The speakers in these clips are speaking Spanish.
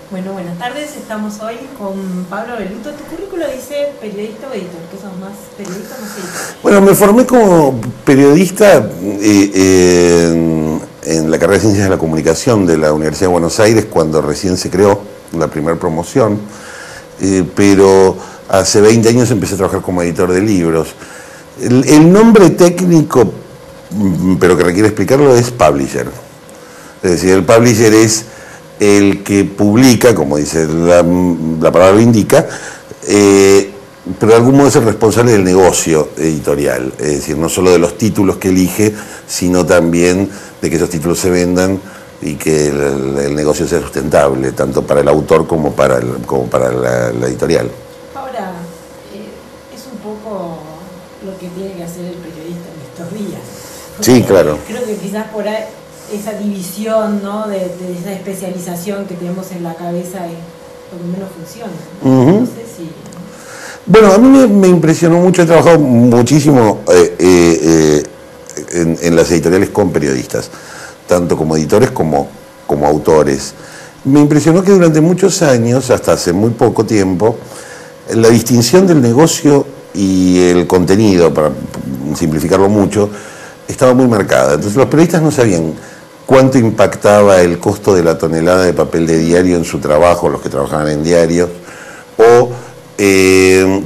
Bueno, buenas tardes. Estamos hoy con Pablo Beluto. Tu currículo dice periodista o editor. ¿Qué sos más? ¿Periodista o más editor? Bueno, me formé como periodista en la carrera de Ciencias de la Comunicación de la Universidad de Buenos Aires cuando recién se creó la primera promoción, pero hace 20 años empecé a trabajar como editor de libros. El nombre técnico, pero que requiere explicarlo, es publisher. Es decir, el publisher es el que publica, como dice la palabra lo indica, pero de algún modo es el responsable del negocio editorial, es decir, no solo de los títulos que elige, sino también de que esos títulos se vendan y que el negocio sea sustentable, tanto para el autor como para la editorial. Ahora, es un poco lo que tiene que hacer el periodista en estos días. Sí, claro. Creo que quizás por ahí esa división, ¿no? de esa especialización que tenemos en la cabeza es lo que menos funciona. No sé si... Bueno, a mí me impresionó mucho, he trabajado muchísimo en las editoriales con periodistas, tanto como editores como autores. Me impresionó que durante muchos años, hasta hace muy poco tiempo, la distinción del negocio y el contenido, para simplificarlo mucho, estaba muy marcada. Entonces los periodistas no sabían cuánto impactaba el costo de la tonelada de papel de diario en su trabajo, los que trabajaban en diarios, o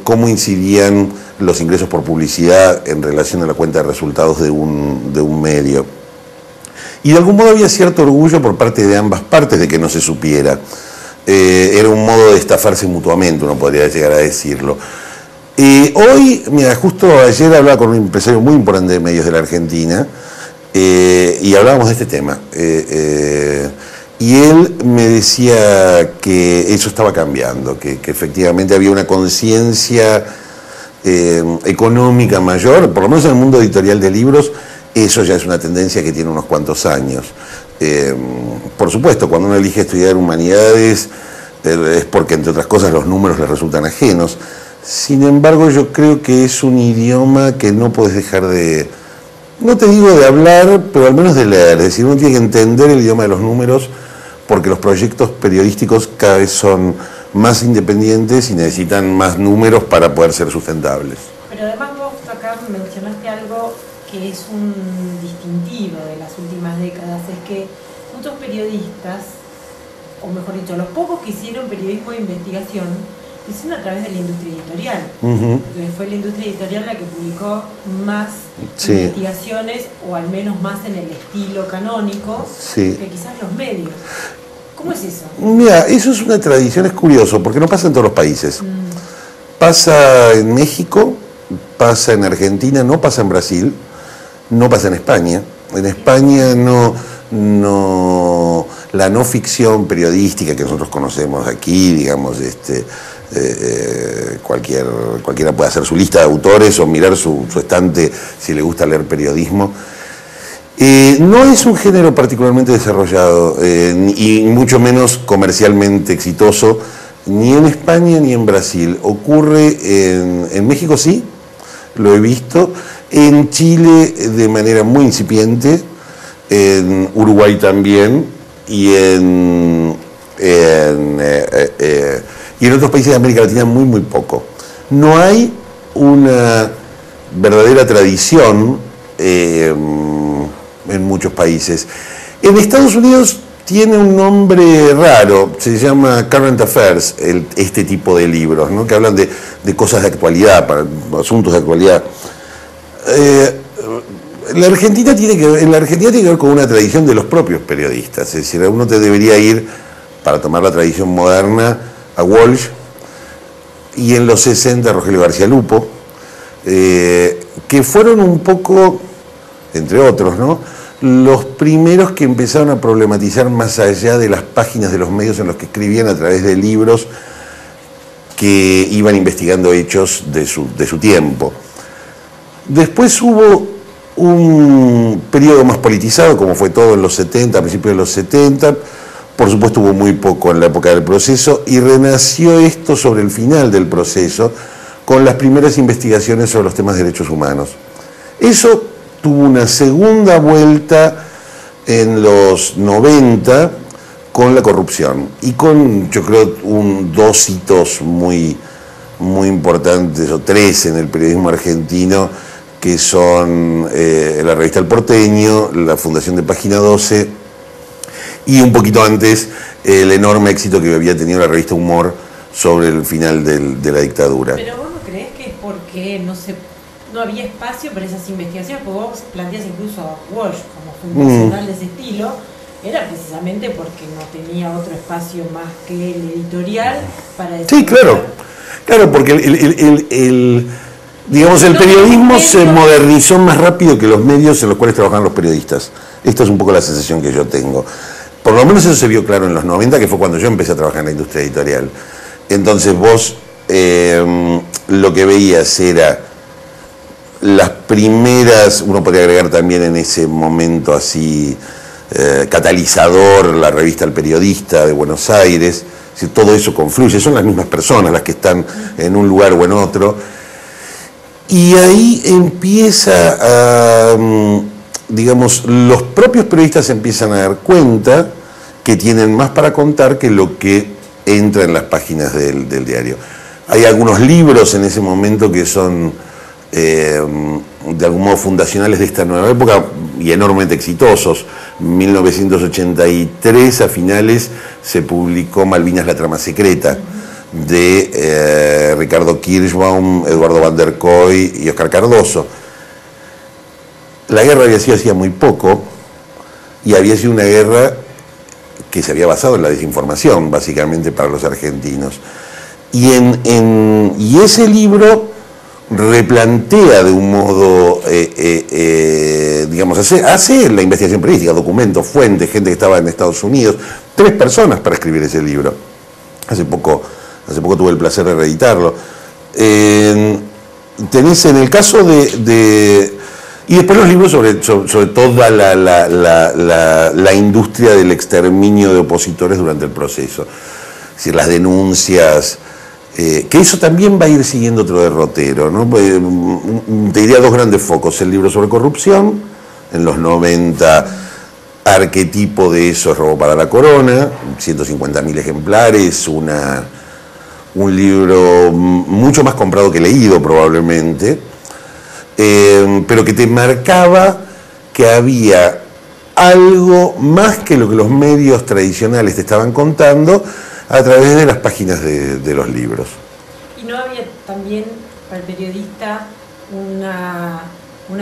cómo incidían los ingresos por publicidad en relación a la cuenta de resultados de un medio. Y de algún modo había cierto orgullo por parte de ambas partes de que no se supiera. Era un modo de estafarse mutuamente, uno podría llegar a decirlo. Hoy, mira, justo ayer hablaba con un empresario muy importante de medios de la Argentina, y hablábamos de este tema. Y él me decía que eso estaba cambiando, que efectivamente había una conciencia económica mayor, por lo menos en el mundo editorial de libros. Eso ya es una tendencia que tiene unos cuantos años. Por supuesto, cuando uno elige estudiar humanidades, es porque, entre otras cosas, los números le resultan ajenos. Sin embargo, yo creo que es un idioma que no puedes dejar de... No te digo de hablar, pero al menos de leer. Es decir, uno tiene que entender el idioma de los números, porque los proyectos periodísticos cada vez son más independientes y necesitan más números para poder ser sustentables. Pero además vos acá mencionaste algo que es un distintivo de las últimas décadas, es que muchos periodistas, o mejor dicho, los pocos que hicieron periodismo de investigación, lo hicieron a través de la industria editorial. Entonces fue la industria editorial la que publicó más investigaciones, o al menos más en el estilo canónico, que quizás los medios. ¿Cómo es eso? Mira, eso es una tradición, es curioso, porque no pasa en todos los países. Pasa en México, pasa en Argentina, no pasa en Brasil, no pasa en España. En España la no ficción periodística que nosotros conocemos aquí, digamos, cualquiera puede hacer su lista de autores o mirar su estante si le gusta leer periodismo. No es un género particularmente desarrollado y mucho menos comercialmente exitoso, ni en España ni en Brasil. Ocurre en México, sí, lo he visto, en Chile de manera muy incipiente, en Uruguay también, y en otros países de América Latina muy poco. No hay una verdadera tradición en muchos países. En Estados Unidos tiene un nombre raro, se llama Current Affairs, este tipo de libros, ¿no? Que hablan de cosas de actualidad, asuntos de actualidad. En la Argentina tiene que ver con una tradición de los propios periodistas, es decir, uno te debería ir, para tomar la tradición moderna, a Walsh, y en los 60 Rogelio García Lupo, que fueron un poco, entre otros, ¿no?, los primeros que empezaron a problematizar más allá de las páginas de los medios en los que escribían, a través de libros que iban investigando hechos de su tiempo. Después hubo un periodo más politizado, como fue todo en los 70, a principios de los 70, por supuesto hubo muy poco en la época del proceso, y renació esto sobre el final del proceso, con las primeras investigaciones sobre los temas de derechos humanos. Eso tuvo una segunda vuelta en los 90, con la corrupción y con, yo creo, dos hitos muy importantes, o tres en el periodismo argentino, que son la revista El Porteño, la fundación de Página 12 y un poquito antes el enorme éxito que había tenido la revista Humor sobre el final de la dictadura. Pero vos no creés que es porque no había espacio para esas investigaciones, porque vos planteas incluso a Walsh como fundacional de ese estilo, era precisamente porque no tenía otro espacio más que el editorial para desarrollar. Sí, claro, porque digamos, el periodismo se modernizó más rápido que los medios en los cuales trabajan los periodistas. Esta es un poco la sensación que yo tengo. Por lo menos eso se vio claro en los 90, que fue cuando yo empecé a trabajar en la industria editorial. Entonces vos lo que veías era las primeras, uno podría agregar también en ese momento así, catalizador, la revista El Periodista de Buenos Aires. Si todo eso confluye, son las mismas personas las que están en un lugar o en otro, y ahí empieza a, digamos, los propios periodistas se empiezan a dar cuenta que tienen más para contar que lo que entra en las páginas del diario. Hay algunos libros en ese momento que son de algún modo fundacionales de esta nueva época y enormemente exitosos. 1983 a finales se publicó Malvinas, la trama secreta, de Ricardo Kirschbaum, Eduardo van der Kooi y Oscar Cardoso. La guerra había sido hacía muy poco y había sido una guerra que se había basado en la desinformación, básicamente, para los argentinos. Y ese libro replantea de un modo, digamos, hace la investigación periodística, documentos, fuentes, gente que estaba en Estados Unidos, 3 personas para escribir ese libro. Hace poco tuve el placer de reeditarlo. Tenés en el caso y después los libros sobre toda la industria del exterminio de opositores durante el proceso. Es decir, las denuncias, que eso también va a ir siguiendo otro derrotero, ¿no? Te diría 2 grandes focos: el libro sobre corrupción, en los 90, arquetipo de eso es Robo para la Corona, 150.000 ejemplares, un libro mucho más comprado que leído probablemente, pero que te marcaba que había algo más que lo que los medios tradicionales te estaban contando a través de las páginas de los libros. ¿Y no había también para el periodista una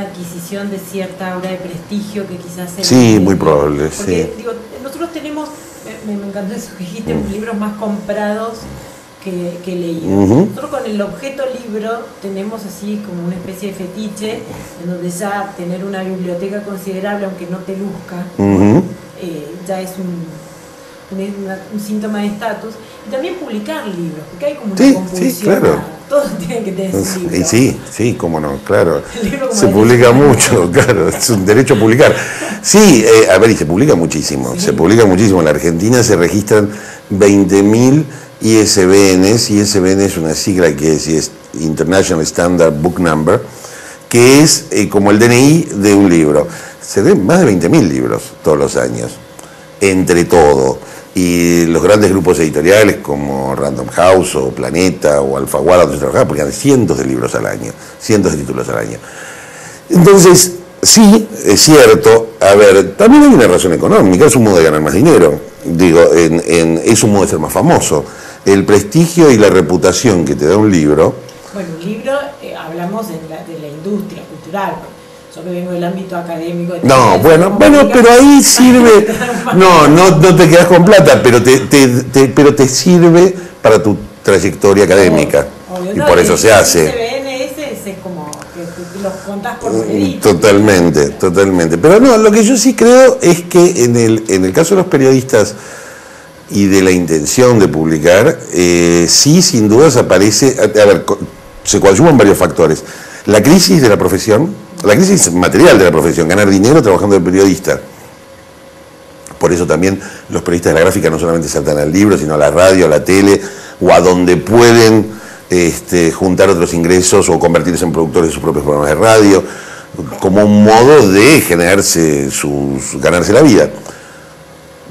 adquisición de cierta aura de prestigio que quizás... Sí, muy probable, porque, sí. Digo, nosotros tenemos, me encantó eso que dijiste, libros más comprados que leídos. Nosotros con el objeto libro tenemos así como una especie de fetiche, en donde ya tener una biblioteca considerable, aunque no te luzca, ya es un síntoma de estatus. Y también publicar libros, porque hay como una compulsión. Sí, claro. Todos tienen que tener su libro. Sí, cómo no, claro. Se publica mucho, claro, es un derecho a publicar. Sí, a ver, y se publica muchísimo, se publica muchísimo. En la Argentina se registran 20.000 ISBNs. ISBN es una sigla que es International Standard Book Number, que es como el DNI de un libro. Se ven más de 20.000 libros todos los años, entre todo. Y los grandes grupos editoriales como Random House o Planeta o Alfaguara, donde se trabajaba, publican cientos de libros al año, cientos de títulos al año. Entonces, sí, es cierto, a ver, también hay una razón económica, es un modo de ganar más dinero, digo, es un modo de ser más famoso. El prestigio y la reputación que te da un libro... Bueno, un libro, hablamos de la industria cultural. Yo que vengo del ámbito académico... No, bueno, pero ahí sirve... No te quedas con plata, pero te sirve para tu trayectoria académica. Obvio, y por eso se hace. Es como que los contás por crédito. Totalmente. Pero no, lo que yo sí creo es que en el caso de los periodistas y de la intención de publicar, sí, sin dudas aparece... A ver, se coadyuvan varios factores. La crisis de la profesión, la crisis material de la profesión, ganar dinero trabajando de periodista. Por eso también los periodistas de la gráfica no solamente saltan al libro, sino a la radio, a la tele, o a donde pueden juntar otros ingresos o convertirse en productores de sus propios programas de radio, como un modo de ganarse la vida.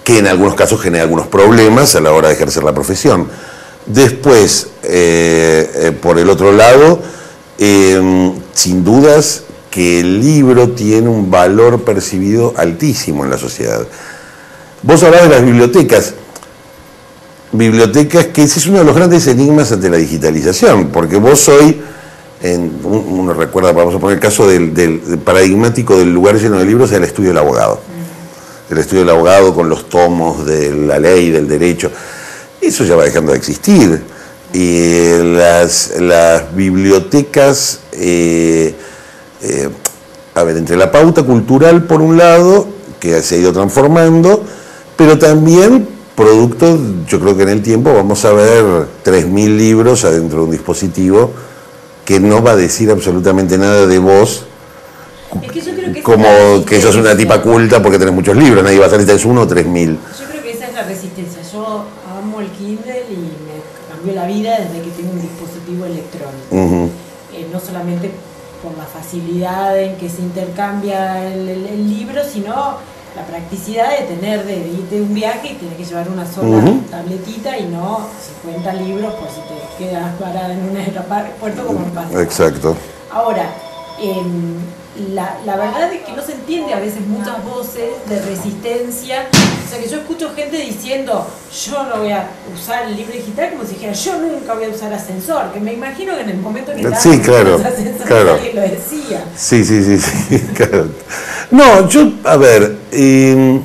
que en algunos casos genera algunos problemas a la hora de ejercer la profesión. Después, por el otro lado, sin dudas que el libro tiene un valor percibido altísimo en la sociedad. Vos hablás de las bibliotecas que ese es uno de los grandes enigmas ante la digitalización, porque vos hoy, uno recuerda, vamos a poner el caso del paradigmático del lugar lleno de libros, es el estudio del abogado. El estudio del abogado con los tomos de la ley, del derecho, eso ya va dejando de existir. Y las bibliotecas, entre la pauta cultural por un lado, que se ha ido transformando, pero también producto, yo creo que en el tiempo vamos a ver 3.000 libros adentro de un dispositivo que no va a decir absolutamente nada de vos. Es que yo creo que como que sos una tipa culta porque tenés muchos libros, nadie va a saber si tenés 1 o 3.000. Yo creo que esa es la resistencia. Yo amo el Kindle y me cambió la vida desde que tengo un dispositivo electrónico. No solamente por la facilidad en que se intercambia el libro, sino la practicidad de tener, de irte de un viaje y tener que llevar una sola tabletita y no 50 libros por si te quedas parada en un aeropuerto como me pasa. Exacto. Ahora, la verdad es que no se entiende a veces muchas voces de resistencia. O sea, que yo escucho gente diciendo, yo no voy a usar el libro digital, como si dijera, yo nunca voy a usar ascensor, que me imagino que en el momento que estaba claro, claro. Alguien lo decía. Sí, claro. No, yo, a ver, es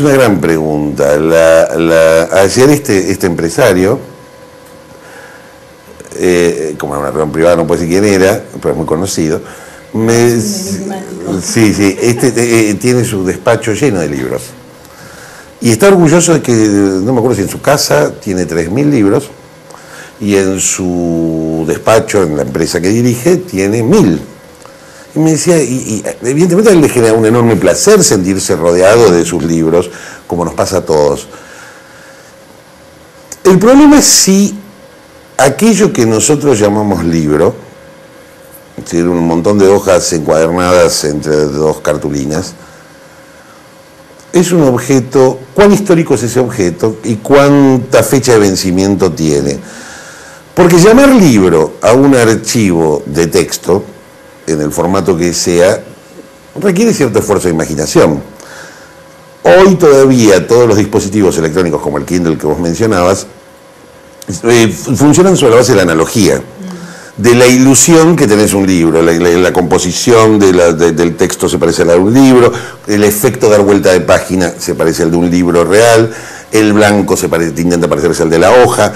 una gran pregunta. Ayer este empresario, como era una reunión privada, no puedo decir quién era, pero es muy conocido, tiene su despacho lleno de libros. Y está orgulloso de que, no me acuerdo si en su casa tiene 3.000 libros, y en su despacho, en la empresa que dirige, tiene 1.000. Y me decía, y evidentemente a él le genera un enorme placer sentirse rodeado de sus libros, como nos pasa a todos. El problema es si aquello que nosotros llamamos libro, es decir, un montón de hojas encuadernadas entre 2 cartulinas, es un objeto, ¿cuán histórico es ese objeto y cuánta fecha de vencimiento tiene? Porque llamar libro a un archivo de texto, en el formato que sea, requiere cierto esfuerzo de imaginación. Hoy todavía todos los dispositivos electrónicos como el Kindle que vos mencionabas funcionan sobre la base de la analogía, de la ilusión que tenés un libro, la composición del texto se parece a la de un libro, el efecto de dar vuelta de página se parece al de un libro real, el blanco intenta parecerse al de la hoja,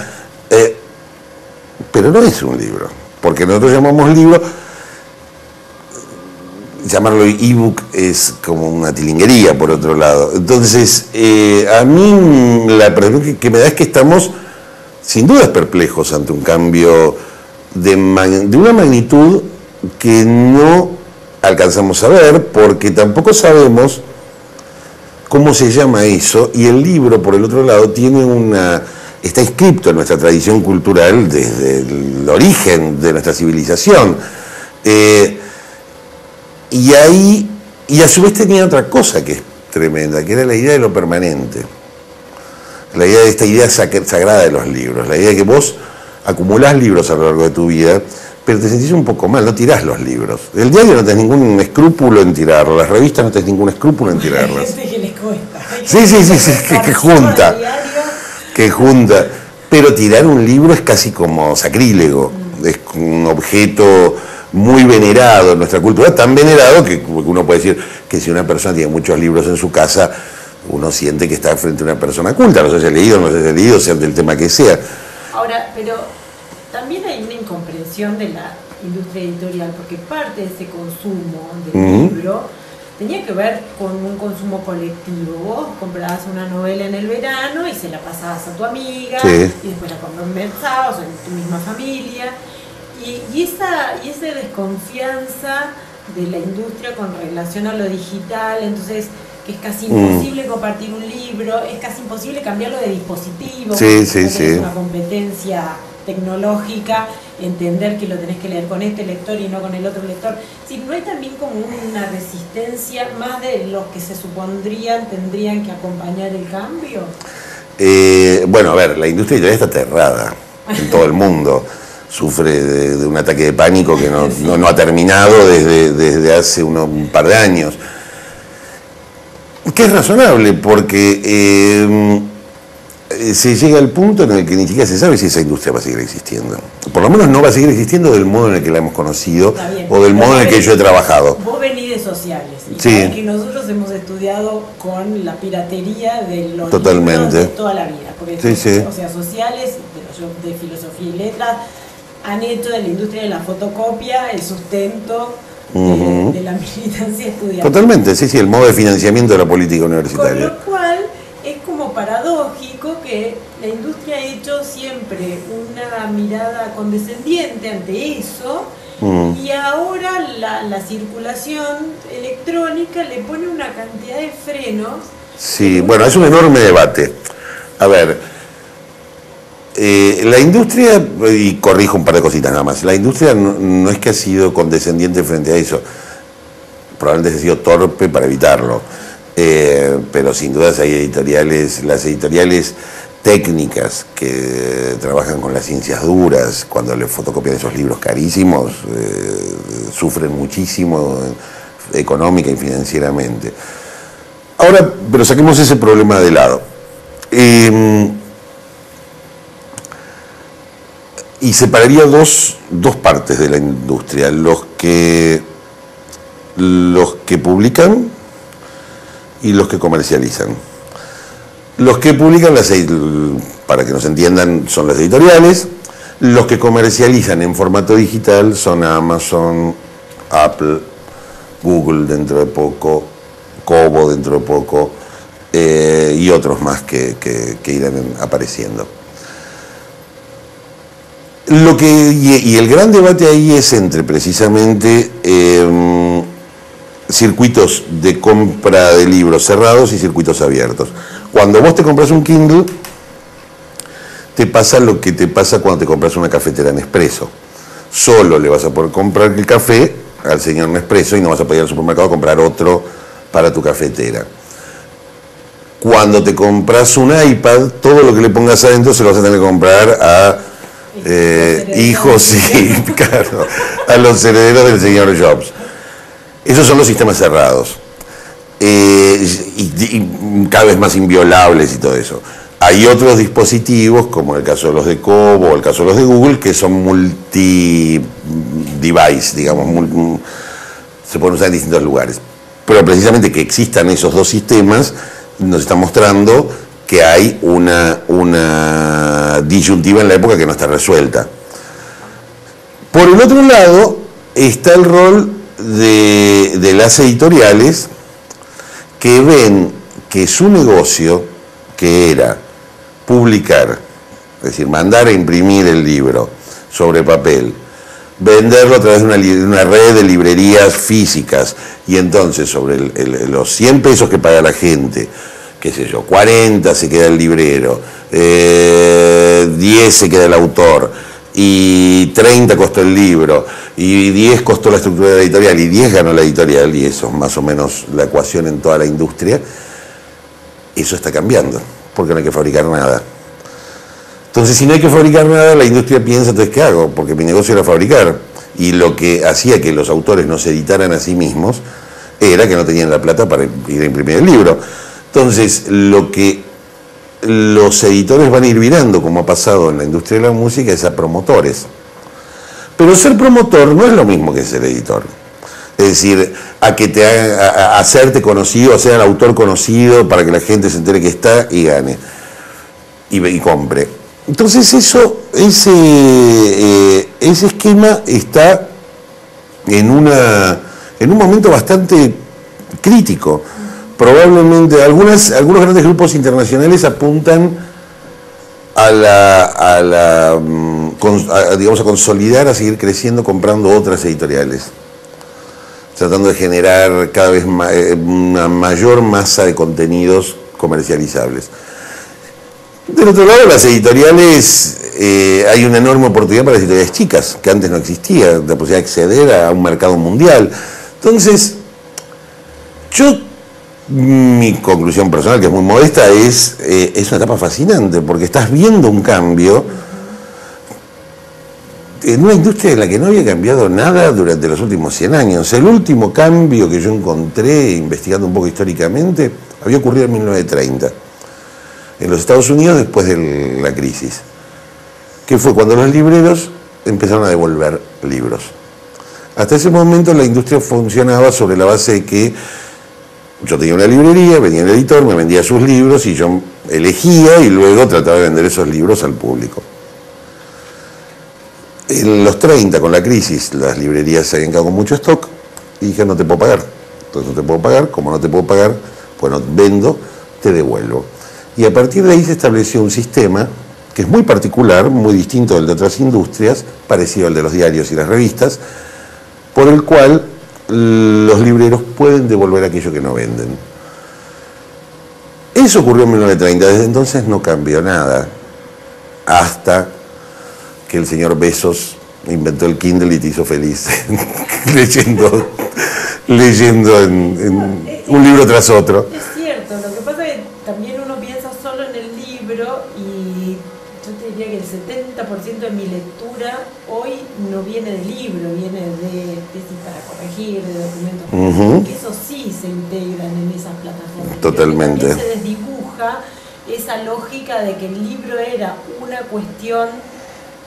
pero no es un libro, porque nosotros llamamos libro. Llamarlo ebook es como una tilinguería, por otro lado. Entonces, a mí la percepción que me da es que estamos, sin dudas, perplejos ante un cambio de una magnitud que no alcanzamos a ver, porque tampoco sabemos cómo se llama eso, y el libro, por el otro lado, está inscripto en nuestra tradición cultural desde el origen de nuestra civilización. Y a su vez tenía otra cosa que es tremenda, que era la idea de lo permanente. La idea de esta idea sagrada de los libros, la idea de que vos acumulás libros a lo largo de tu vida, pero te sentís un poco mal, no tirás los libros. El diario no tenés ningún escrúpulo en tirarlo, las revistas no tenés ningún escrúpulo en tirarlas. Que les cuesta. Sí, que junta. Pero tirar un libro es casi como sacrílego, es un objeto muy venerado en nuestra cultura, tan venerado que uno puede decir que si una persona tiene muchos libros en su casa, uno siente que está frente a una persona culta, no sé si ha leído, no sé si ha leído, sea del tema que sea. Ahora, pero también hay una incomprensión de la industria editorial, porque parte de ese consumo del libro tenía que ver con un consumo colectivo. Vos comprabas una novela en el verano y se la pasabas a tu amiga, y después la conversabas en tu misma familia. Y esa desconfianza de la industria con relación a lo digital, entonces que es casi imposible compartir un libro, es casi imposible cambiarlo de dispositivo, es una competencia tecnológica, entender que lo tenés que leer con este lector y no con el otro lector. Si no hay también como una resistencia más de los que se supondrían tendrían que acompañar el cambio. Bueno, a ver, la industria editorial está aterrada en todo el mundo. Sufre de un ataque de pánico que no ha terminado desde hace un par de años. Que es razonable, porque se llega al punto en el que ni siquiera se sabe si esa industria va a seguir existiendo. Por lo menos no va a seguir existiendo del modo en el que la hemos conocido o del modo en el que yo he trabajado. Vos venís de sociales y sí. Que nosotros hemos estudiado con la piratería de los totalmente libros de toda la vida. Porque sí. O sea, sociales, de filosofía y letras, han hecho de la industria de la fotocopia el sustento de la militancia estudiantil. Totalmente, sí, el modo de financiamiento de la política universitaria. Con lo cual es como paradójico que la industria ha hecho siempre una mirada condescendiente ante eso y ahora la circulación electrónica le pone una cantidad de frenos. Sí, bueno, es un enorme debate. A ver, la industria, y corrijo un par de cositas nada más, la industria no es que ha sido condescendiente frente a eso, probablemente ha sido torpe para evitarlo, pero sin dudas hay editoriales, las editoriales técnicas que trabajan con las ciencias duras, cuando le fotocopian esos libros carísimos, sufren muchísimo económica y financieramente. Ahora, pero saquemos ese problema de lado. Y separaría dos partes de la industria, los que publican y los que comercializan. Los que publican, para que nos entiendan, son las editoriales. Los que comercializan en formato digital son Amazon, Apple, Google dentro de poco, Kobo dentro de poco, y otros más que irán apareciendo. Y el gran debate ahí es entre precisamente circuitos de compra de libros cerrados y circuitos abiertos. Cuando vos te compras un Kindle, te pasa lo que te pasa cuando te compras una cafetera Nespresso. Solo le vas a poder comprar el café al señor Nespresso y no vas a poder ir al supermercado a comprar otro para tu cafetera. Cuando te compras un iPad, todo lo que le pongas adentro se lo vas a tener que comprar a hijos, sí, claro, a los herederos del señor Jobs. Esos son los sistemas cerrados, y cada vez más inviolables y todo eso. Hay otros dispositivos, como el caso de los de Kobo o el caso de los de Google, que son multi-device, digamos, se pueden usar en distintos lugares. Pero precisamente que existan esos dos sistemas nos está mostrando que hay una disyuntiva en la época que no está resuelta. Por el otro lado está el rol de las editoriales, que ven que su negocio, que era publicar, es decir, mandar a imprimir el libro sobre papel, venderlo a través de una red de librerías físicas, y entonces sobre los 100 pesos que paga la gente, qué sé yo, 40 se queda el librero, 10 se queda el autor, y 30 costó el libro, y 10 costó la estructura de la editorial, y 10 ganó la editorial, y eso es más o menos la ecuación en toda la industria. Eso está cambiando, porque no hay que fabricar nada. Entonces, si no hay que fabricar nada, la industria piensa, entonces, ¿qué hago? Porque mi negocio era fabricar, y lo que hacía que los autores no se editaran a sí mismos era que no tenían la plata para ir a imprimir el libro. Entonces, lo que los editores van a ir virando, como ha pasado en la industria de la música, es a promotores. Pero ser promotor no es lo mismo que ser editor. Es decir, a que te haga, a hacerte conocido, a ser el autor conocido, para que la gente se entere que está y gane, y compre. Entonces ese esquema está en un momento bastante crítico. Probablemente algunos grandes grupos internacionales apuntan digamos, a consolidar, a seguir creciendo comprando otras editoriales, tratando de generar cada vez una mayor masa de contenidos comercializables. Del otro lado, las editoriales hay una enorme oportunidad para las editoriales chicas, que antes no existía, la posibilidad de acceder a un mercado mundial. Entonces, mi conclusión personal, que es muy modesta, es una etapa fascinante, porque estás viendo un cambio en una industria en la que no había cambiado nada durante los últimos 100 años. El último cambio que yo encontré, investigando un poco históricamente, había ocurrido en 1930, en los Estados Unidos, después de la crisis, que fue cuando los libreros empezaron a devolver libros. Hasta ese momento la industria funcionaba sobre la base de que yo tenía una librería, venía el editor, me vendía sus libros y yo elegía y luego trataba de vender esos libros al público. En los 30, con la crisis, las librerías se habían quedado con mucho stock y dije, no te puedo pagar. Entonces no te puedo pagar, como no te puedo pagar, bueno, vendo, te devuelvo. Y a partir de ahí se estableció un sistema que es muy particular, muy distinto del de otras industrias, parecido al de los diarios y las revistas, por el cual los libreros pueden devolver aquello que no venden. Eso ocurrió en 1930, desde entonces no cambió nada, hasta que el señor Bezos inventó el Kindle y te hizo feliz leyendo en un libro tras otro. Es cierto, lo que pasa es que también uno piensa solo en el libro y yo te diría que el 70% de mi lectura hoy no viene de libro, viene de tesis para corregir, de documentos, porque eso sí se integran en esas plataformas. Totalmente. También se desdibuja esa lógica de que el libro era una cuestión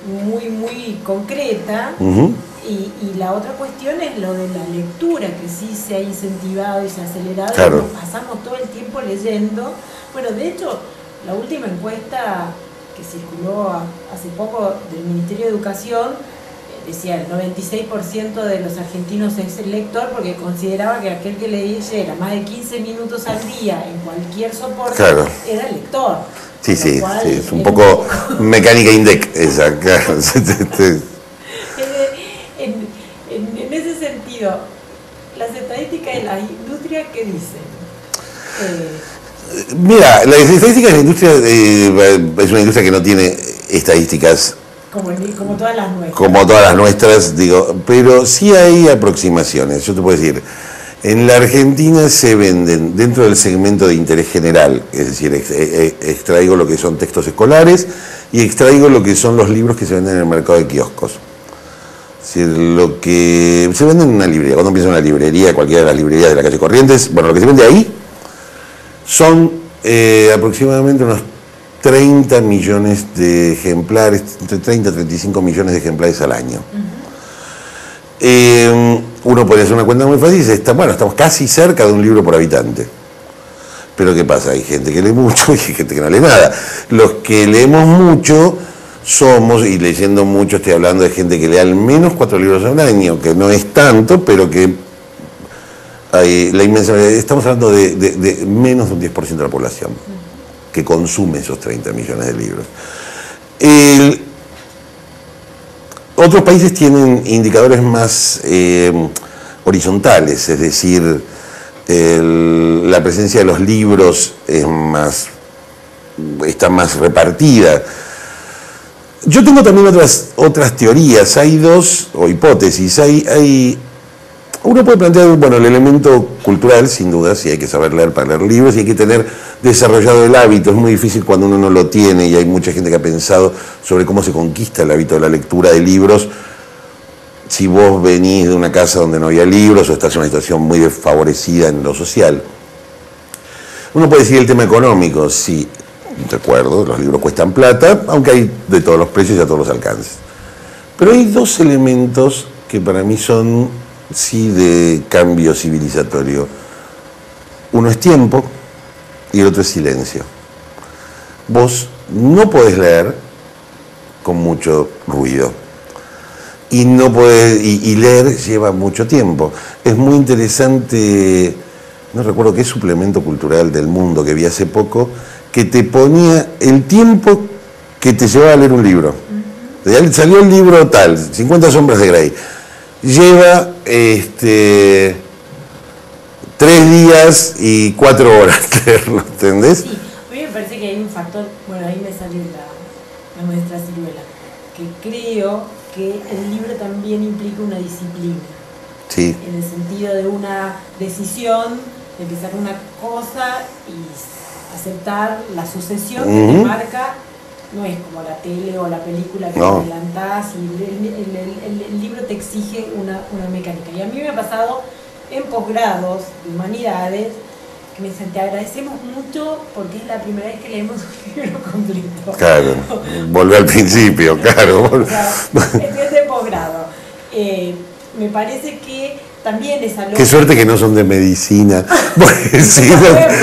muy concreta, y la otra cuestión es lo de la lectura, que sí se ha incentivado y se ha acelerado, claro. Y nos pasamos todo el tiempo leyendo. Bueno, de hecho, la última encuesta que circuló hace poco del Ministerio de Educación decía el 96% de los argentinos es lector, porque consideraba que aquel que leyera más de 15 minutos al día en cualquier soporte, claro, era lector. Sí, es un poco mecánica INDEC esa, claro. En ese sentido, las estadísticas de la industria, ¿qué dicen? Mira, las estadísticas de la industria es una industria que no tiene estadísticas como todas las nuestras. Como todas las nuestras, digo, pero sí hay aproximaciones. Yo te puedo decir, en la Argentina se venden dentro del segmento de interés general, es decir, extraigo lo que son textos escolares y extraigo lo que son los libros que se venden en el mercado de kioscos. Es decir, lo que se vende en una librería, cuando empieza una librería, cualquiera de las librerías de la calle Corrientes, bueno, lo que se vende ahí son aproximadamente unos 30 millones de ejemplares, entre 30 y 35 millones de ejemplares al año. Uno podría hacer una cuenta muy fácil y dice, estamos casi cerca de un libro por habitante. Pero ¿qué pasa? Hay gente que lee mucho y hay gente que no lee nada. Los que leemos mucho somos, y leyendo mucho estoy hablando de gente que lee al menos 4 libros al año, que no es tanto, pero que hay la inmensa mayoría, estamos hablando de menos de un 10% de la población que consume esos 30 millones de libros. Otros países tienen indicadores más horizontales, es decir, la presencia de los libros está más repartida. Yo tengo también otras teorías, hay dos, o hipótesis, uno puede plantear, bueno, el elemento cultural, sin duda, si hay que saber leer para leer libros, y hay que tener desarrollado el hábito. Es muy difícil cuando uno no lo tiene, y hay mucha gente que ha pensado sobre cómo se conquista el hábito de la lectura de libros. Si vos venís de una casa donde no había libros, o estás en una situación muy desfavorecida en lo social. Uno puede decir el tema económico, sí, de acuerdo, los libros cuestan plata, aunque hay de todos los precios y a todos los alcances. Pero hay dos elementos que para mí son, sí, de cambio civilizatorio. Uno es tiempo y el otro es silencio. Vos no podés leer con mucho ruido y no podés, y leer lleva mucho tiempo. Es muy interesante, no recuerdo qué suplemento cultural del Mundo que vi hace poco, que te ponía el tiempo que te llevaba a leer un libro. Salió el libro tal, 50 sombras de Grey. Lleva 3 días y 4 horas leerlo, ¿entendés? Sí, a mí me parece que hay un factor, bueno, ahí me salió la la maestra Ciruela, que creo que el libro también implica una disciplina. Sí. En el sentido de una decisión de empezar una cosa y aceptar la sucesión que te marca. No es como la tele o la película que te adelantás y el libro te exige una mecánica. Y a mí me ha pasado en posgrados de humanidades que me dicen, te agradecemos mucho porque es la primera vez que leemos un libro completo. Claro, volver al principio, claro. O sea, es de posgrado. Me parece que también esa lógica... Qué suerte que no son de medicina. Porque sí,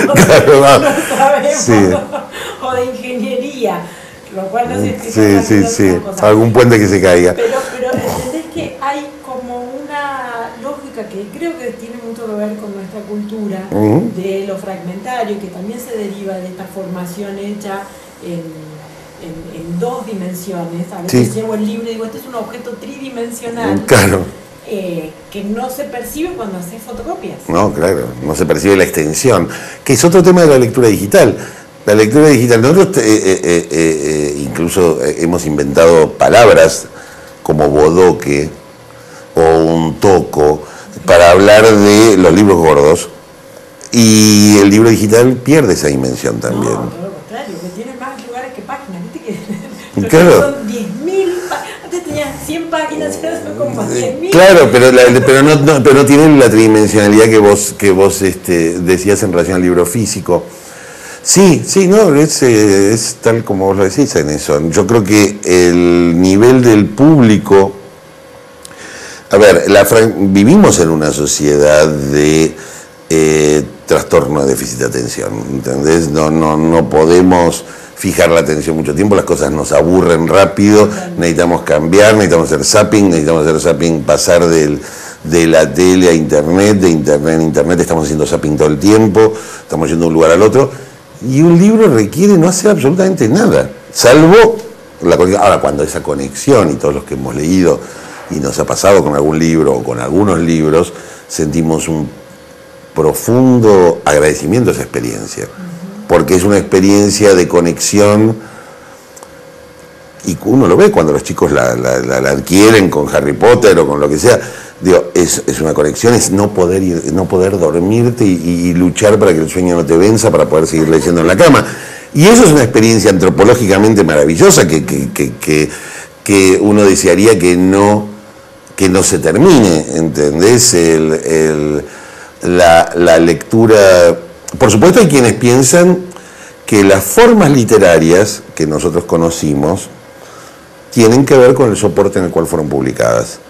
no claro, sabemos, sí. O de ingeniería, lo cual no sé sí. Algún puente que se caiga. Pero entendés que hay como una lógica que creo que tiene mucho que ver con nuestra cultura de lo fragmentario, que también se deriva de esta formación hecha en dos dimensiones. A veces llevo el libro y digo, este es un objeto tridimensional. Claro. Que no se percibe cuando haces fotocopias. No, claro, no se percibe la extensión, que es otro tema de la lectura digital. La lectura digital, nosotros incluso hemos inventado palabras como bodoque o un toco para hablar de los libros gordos, y el libro digital pierde esa dimensión también. No, todo lo contrario, que tiene más lugares que páginas, ¿viste? Que claro. Son 10.000, antes tenías 100 páginas, ahora son como 10.000. Claro, pero no tienen la tridimensionalidad que vos decías en relación al libro físico. Sí, no, es tal como vos lo decís en eso. Yo creo que el nivel del público... A ver, vivimos en una sociedad de trastorno de déficit de atención, ¿entendés? No podemos fijar la atención mucho tiempo, las cosas nos aburren rápido, necesitamos cambiar, necesitamos hacer zapping, pasar de la tele a internet, de internet a internet, estamos haciendo zapping todo el tiempo, estamos yendo de un lugar al otro, y un libro requiere no hacer absolutamente nada, salvo ahora cuando esa conexión, y todos los que hemos leído y nos ha pasado con algún libro o con algunos libros, sentimos un profundo agradecimiento a esa experiencia, porque es una experiencia de conexión, y uno lo ve cuando los chicos la adquieren con Harry Potter o con lo que sea. Digo, es una conexión, es no poder dormirte y luchar para que el sueño no te venza, para poder seguir leyendo en la cama. Y eso es una experiencia antropológicamente maravillosa que uno desearía que no se termine, ¿entendés? La lectura... Por supuesto hay quienes piensan que las formas literarias que nosotros conocimos tienen que ver con el soporte en el cual fueron publicadas.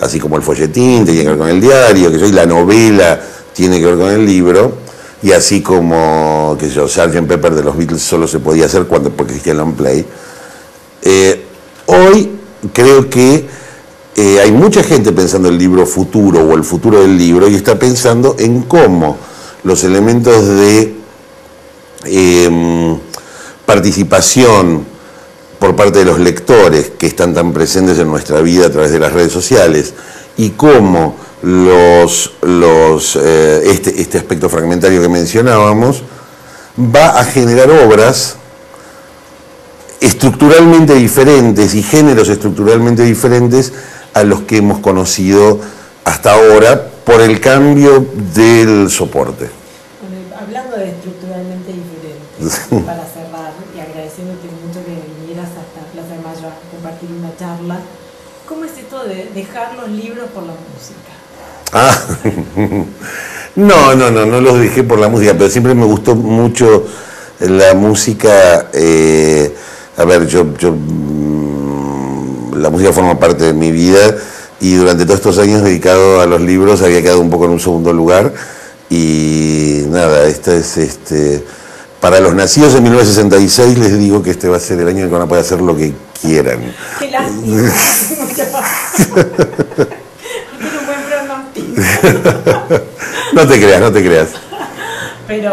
Así como el folletín tiene que ver con el diario, la novela tiene que ver con el libro, y así como, Sgt. Pepper de los Beatles solo se podía hacer porque existía el long play. Hoy creo que hay mucha gente pensando el libro futuro o el futuro del libro, y está pensando en cómo los elementos de participación por parte de los lectores, que están tan presentes en nuestra vida a través de las redes sociales, y cómo este aspecto fragmentario que mencionábamos va a generar obras estructuralmente diferentes y géneros estructuralmente diferentes a los que hemos conocido hasta ahora por el cambio del soporte. Bueno, hablando de estructuralmente diferentes, para cerrar y agradeciéndote mucho que vinieras hasta Plaza de Mayo a compartir una charla, ¿cómo es esto de dejar los libros por la música? No los dejé por la música, pero siempre me gustó mucho la música. La música forma parte de mi vida, y durante todos estos años dedicado a los libros había quedado un poco en un segundo lugar, y nada, para los nacidos en 1966 les digo que este va a ser el año en que van a poder hacer lo que quieran. ¡Qué lástima! Tiene un buen pronóstico. No te creas. Pero,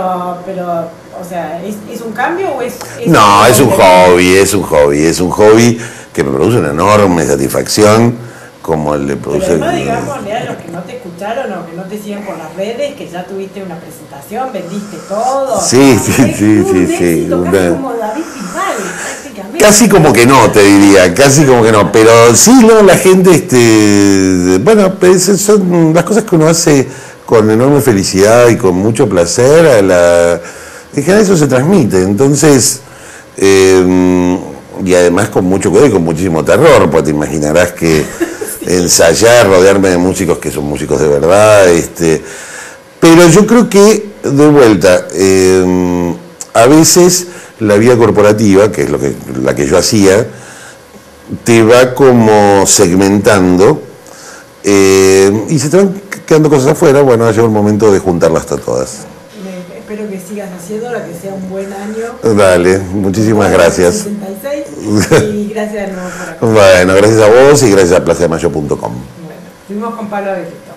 o sea, ¿es un cambio o es No, es un hobby que me produce una enorme satisfacción, como el de producir... Pero además, digámosle a los que no te escucharon o que no te siguen por las redes, que ya tuviste una presentación, vendiste todo. Sí. Éxito, casi como David Bisbal, prácticamente. Casi como que no, te diría, casi como que no. Pero sí, no, la gente, bueno, pues son las cosas que uno hace con enorme felicidad y con mucho placer. En general eso se transmite. Entonces, y además con mucho cuidado y con muchísimo terror, pues te imaginarás que ensayar, rodearme de músicos que son músicos de verdad. Pero yo creo que, de vuelta, a veces la vida corporativa, que es la que yo hacía, te va como segmentando y se te van quedando cosas afuera. Bueno, ha llegado el momento de juntarlas todas. Espero que sigas haciéndolo, que sea un buen año. Dale, muchísimas gracias. 66, y gracias de nuevo por acá. Bueno, gracias a vos y gracias a plazademayo.com. Bueno, estuvimos con Pablo Beteta.